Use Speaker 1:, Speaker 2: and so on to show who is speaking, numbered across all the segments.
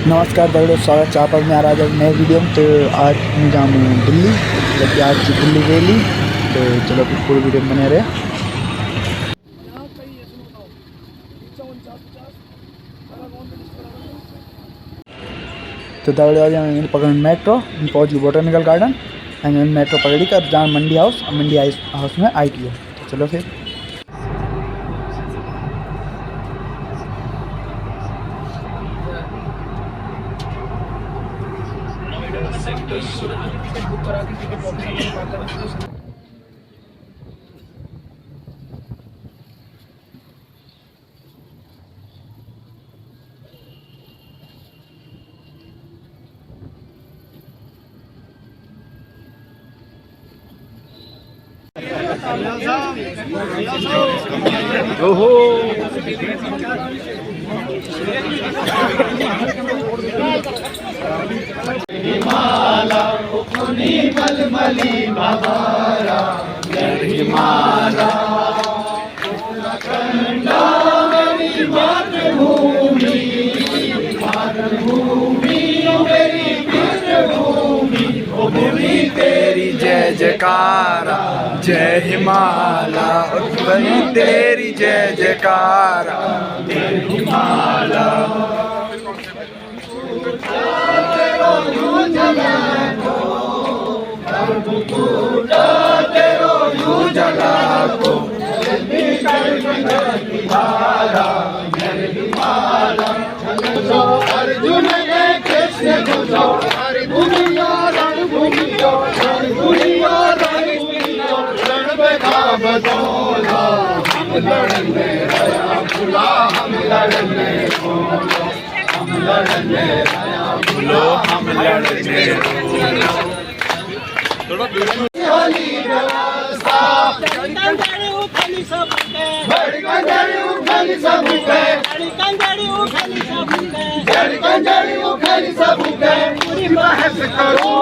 Speaker 1: नमस्कार दगड़ों, स्वागत है आपका मेरा आज नए वीडियो में। तो आज मैं जाऊँ दिल्ली, जबकि आज दिल्ली रैली। तो चलो फिर पूरी वीडियो में बने रहे। तो दगड़ों आज हम पकड़ मेट्रो पहुँच गई बोटानिकल गार्डन। मेट्रो पकड़ी कर जहाँ मंडी हाउस में ITO। तो चलो फिर। ओहो
Speaker 2: हिमाला उपनी मलमली बहारा हिमाला उत्तराखंडा मेरी मातृभूमि मेरी पितृभूमि भूमि तेरी जय जयकारा जय हिमाला उत्तरी तेरी जय जयकारा जय हिमाला अर्जुन ने कृष्ण गुजो हरि भूमिया रण भूमिया रण भूमिया रण भूमिया रण बता बदौला हम लड़ने रया भुला हम लड़ने बोलो हम लड़ने रया भुला हम लड़ने बोलो होली व्यवस्था धड़कन उठली सबके धड़कन उठली सबके पूरी बहस करो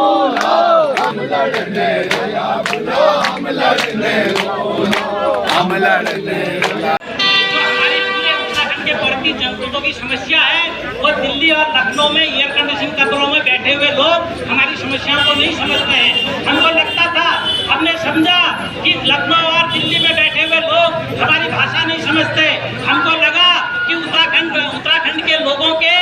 Speaker 2: हम लड़ने रया बोलो हम लड़ने बोलो हम लड़ने
Speaker 3: के बढ़ती जरूरतों की समस्या है। वो दिल्ली और लखनऊ में एयर कंडीशन कमरों में बैठे हुए लोग हमारी समस्याओं को नहीं समझते हैं। हमको लगता था, हमने समझा कि लखनऊ और दिल्ली में बैठे हुए लोग हमारी भाषा नहीं समझते। हमको लगा कि उत्तराखंड के लोगों के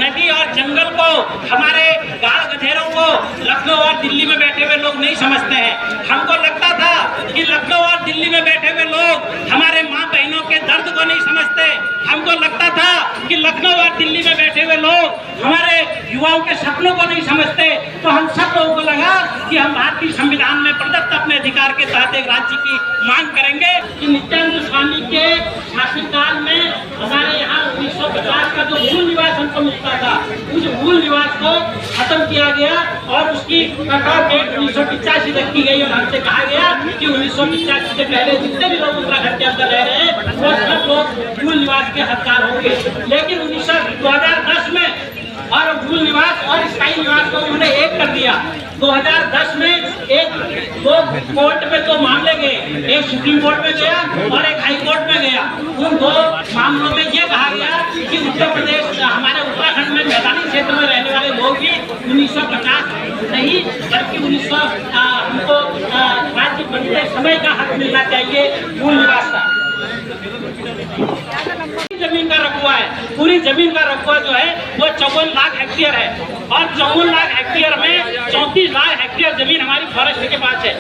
Speaker 3: नदी और जंगल को, हमारे गाड़ गधेरों को लखनऊ और दिल्ली में बैठे हुए लोग नहीं समझते हैं। हमको लगता था कि लखनऊ और दिल्ली में बैठे हुए लोग हमारे माँ बहनों के दर्द को नहीं समझते। हमको लगता था कि लखनऊ और दिल्ली में बैठे हुए लोग हमारे युवाओं के सपनों को नहीं समझते। तो हम सब लोगों को लगा कि हम भारतीय संविधान में प्रदत्त अपने अधिकार के तहत एक राज्य की मांग करेंगे कि नित्यानंद स्वामी के शासनकाल में हमारे यहाँ 1950 का जो मूल निवास हमको मिलता था, उस मूल निवास को खत्म किया गया और उसकी कटऑफ डेट 1985 तक की गई और हमसे कहा गया कि 1985 से पहले जितने भी लोग उत्तराखंड के अंदर रह रहे हैं वो सब लोग मूल निवास के हकदार होंगे। लेकिन 2010 में और मूल निवास और स्थायी निवास को उन्होंने एक कर दिया। 2010 में दो कोर्ट में 2 मामले गए, एक सुप्रीम कोर्ट में गया और एक हाई कोर्ट में गया। उन 2 मामलों में ये कहा गया कि उत्तर प्रदेश, हमारे उत्तराखंड में मैदानी क्षेत्र में रहने वाले लोग भी 1950 नहीं बल्कि 1900 हमको राज्य बनते समय का हक मिलना चाहिए मूल निवास का। जमीन का रकबा है, पूरी जमीन का रकबा जो है वो 54 लाख हेक्टेयर है और 54 लाख हेक्टेयर में 34 लाख हेक्टेयर जमीन हमारी फॉरेस्ट के पास है।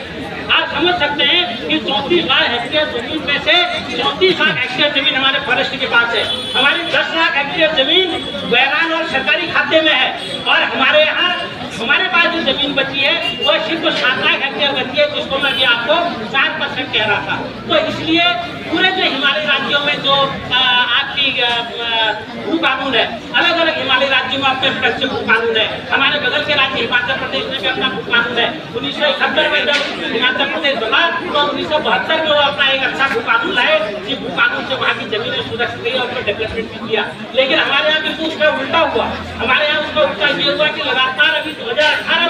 Speaker 3: आप समझ सकते हैं कि 34 लाख हेक्टेयर जमीन में से 34 लाख हेक्टेयर जमीन हमारे फॉरेस्ट के पास है। हमारी 10 लाख हेक्टेयर जमीन बैरान और सरकारी खाते में है और हमारे यहाँ हमारे पास जो जमीन बची है वो सिर्फ 7 लाख हेक्टेयर बची है, जिसको मैं भी आपको 4% कह रहा था। तो इसलिए पूरे जो हिमालय राज्यों में जो आपकी भू कानून है, अलग अलग हिमालय राज्यों में अपने प्रत्यक्ष भू कानून है। हमारे बगल के राज्य हिमाचल प्रदेश में भी अपना भू कानून है। 1971 में जब हिमाचल प्रदेश बना तो 1972 में वो अपना एक अच्छा भू कानून लाए, जिस भू कानून से वहाँ की जमीनें सुरक्षित गई और उसमें डेवलपमेंट भी किया। लेकिन हमारे यहाँ बिल्कुल उसका उल्टा हुआ। हमारे यहाँ उसका उल्टा ये हुआ कि लगातार अभी 2018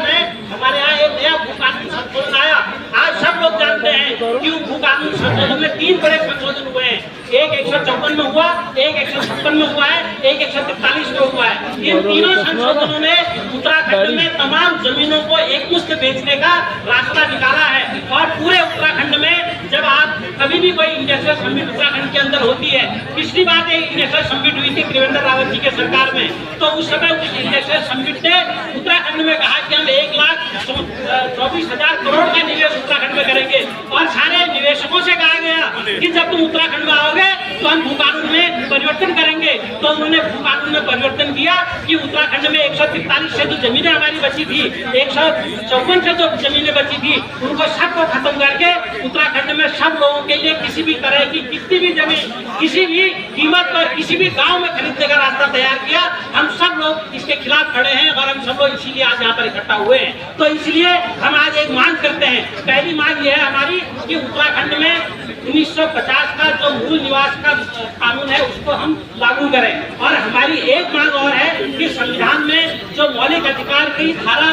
Speaker 3: में हमारे यहाँ एक नया भू कानून संशोधन आया। आज सब लोग जानते हैं कि भू कानून संशोधन में 3 बड़े संशोधन हुए हैं। एक 154 में हुआ, एक 156 में हुआ है, एक 143 में हुआ है। इन तीनों संशोधनों ने उत्तराखंड में तमाम जमीनों को एकमुश्त बेचने का रास्ता निकाला है। और पूरे उत्तराखंड में जब आप कभी भी कोई इंडस्ट्रियल समिट उत्तराखंड के अंदर होती है, पिछली बार एक इंडस्ट्रियल समिट हुई थी त्रिवेंद्र रावत जी के सरकार में, तो उस समय उस इंडस्ट्रियल समिट ने उत्तराखंड में कहा कि हम 1,24,000 करोड़ का निवेश उत्तराखंड में करेंगे। और सारे निवेशकों से कहा गया कि जब तुम उत्तराखंड में आओगे तो हम भू कानून में परिवर्तन करेंगे। तो उन्होंने भू कानून में परिवर्तन किया कि उत्तराखंड में 143 से जो जमीनें हमारी बची थी, 154 से जो जमीनें बची थी, उनको सबको खत्म करके उत्तराखंड में सब लोगों के लिए किसी भी तरह की कितनी भी जमीन किसी भी कीमत पर किसी भी गांव में खरीदने का रास्ता तैयार किया। हम सब लोग इसके खिलाफ खड़े हैं और हम सब लोग इसीलिए आज यहाँ पर इकट्ठा हुए हैं। तो इसलिए हम आज एक मांग करते हैं। पहली मांग यह है हमारी कि उत्तराखंड में 1950 का जो मूल निवास का कानून है उसको हम लागू करें। और हमारी एक मांग और है कि संविधान में जो मौलिक अधिकार की धारा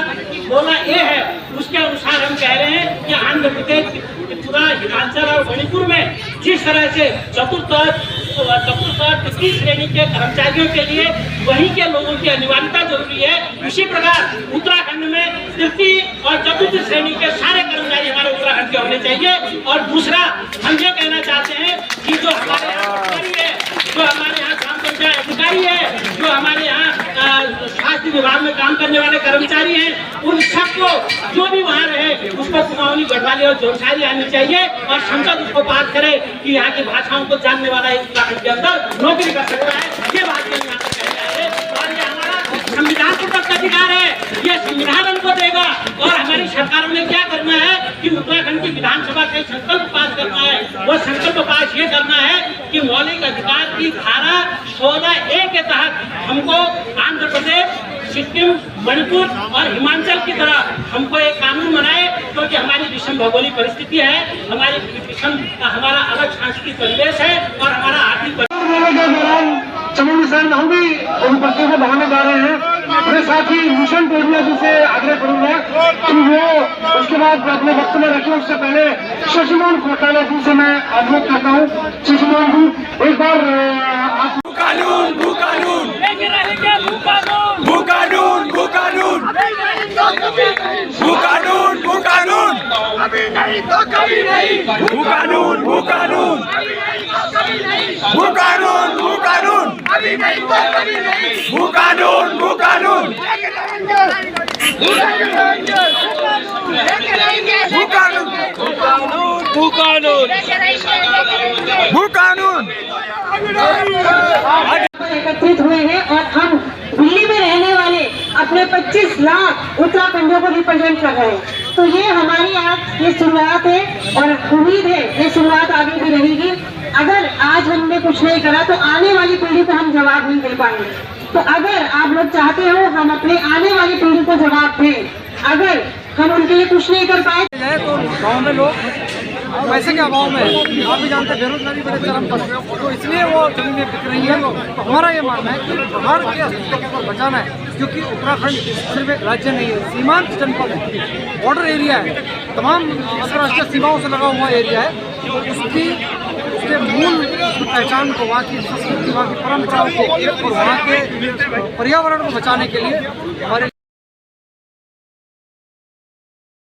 Speaker 3: 16A है उसके अनुसार हम कह रहे हैं कि आंध्र प्रदेश, त्रिपुरा, हिमाचल और मणिपुर में जिस तरह से चतुर्थ और तृतीय श्रेणी के कर्मचारियों के लिए वहीं के लोगों की अनिवार्यता जरूरी है, उसी प्रकार उत्तराखंड में तृतीय और चतुर्थ श्रेणी के सारे कर्मचारी हमारे उत्तराखंड के होने चाहिए। और दूसरा हम ये कहना चाहते हैं कि जो हमारे यहाँ अधिकारी है, जो हमारे यहाँ ग्राम पंचायत अधिकारी है, जो हमारे यहाँ स्वास्थ्य विभाग में काम करने वाले कर्मचारी हैं, उन सबको जो भी वहाँ रहे उसको कुमाऊनी, गढ़वाली और जोरसारी आनी चाहिए और संसद उसको बात करे कि यहाँ की भाषाओं को जानने वाला एक उत्तराखंड के अंदर नौकरी कर सकता है। ये बात यहाँ पर कह रहे हैं और ये हमारा संविधान को तक अधिकार है, ये संविधान हमको देगा। और हमारी सरकारों ने क्या करना है कि उत्तराखंड की विधानसभा से संकल्प पास करना है। वो संकल्प पास ये करना है कि मौलिक अधिकार की धारा 16A के तहत हमको आंध्र प्रदेश, सिक्किम, मणिपुर और हिमाचल की तरह हमको एक कानून बनाए, क्योंकि हमारी विषम भौगोलिक परिस्थिति है, हमारा अलग सांस्कृतिक परिवेश है और हमारा आर्थिक
Speaker 4: चमोली साहब हम भी उपस्थित को बढ़ाने जा रहे हैं। मेरे साथ ही भूषण टोडिया जी से आग्रह करूंगा कि वो उसके बाद अपने वक्त में रखें। उससे पहले शशिमोहन घोटाला जी से मैं अनुरोध करता हूँ। शशिमोहन जी एक बार आप
Speaker 2: भू कानून, भू कानून, भू कानून, भू कानून, भू कानून, भू कानून, अभी नहीं तो कभी नहीं, भू कानून, भू कानून, भू कानून, भू कानून, अभी नहीं तो कभी नहीं, भू कानून, भू कानून, भू कानून, भू कानून, भू कानून
Speaker 5: एकत्रित हुए हैं और हम दिल्ली में रहने वाले अपने 25 लाख उत्तराखंडियों को रिप्रेजेंट कर रहे हैं। तो ये हमारी आज ये शुरुआत है और उम्मीद है ये शुरुआत आगे भी रहेगी। अगर आज हमने कुछ नहीं करा तो आने वाली पीढ़ी को हम जवाब नहीं दे पाएंगे। तो अगर आप लोग चाहते हो हम अपने आने वाली पीढ़ी को जवाब दें, अगर हम उनके लिए कुछ नहीं कर पाए
Speaker 4: तो गाँव में लोग पैसे के अभाव में आप भी जानते हैं बेरोजगारी बड़े चरम पर है, तो इसलिए वो जमीनें बिक रही है। तो हमारा ये मानना है कि बिहार के अस्तित्व को बचाना है, क्योंकि उत्तराखंड सिर्फ एक राज्य नहीं है, सीमांत जनपद है, बॉर्डर एरिया है, तमाम अंतर्राष्ट्रीय सीमाओं से लगा हुआ एरिया है। तो उसके मूल पहचान को, वहाँ की संस्कृति, वहाँ की परंपराओं को और वहाँ के पर्यावरण को बचाने के लिए हमारे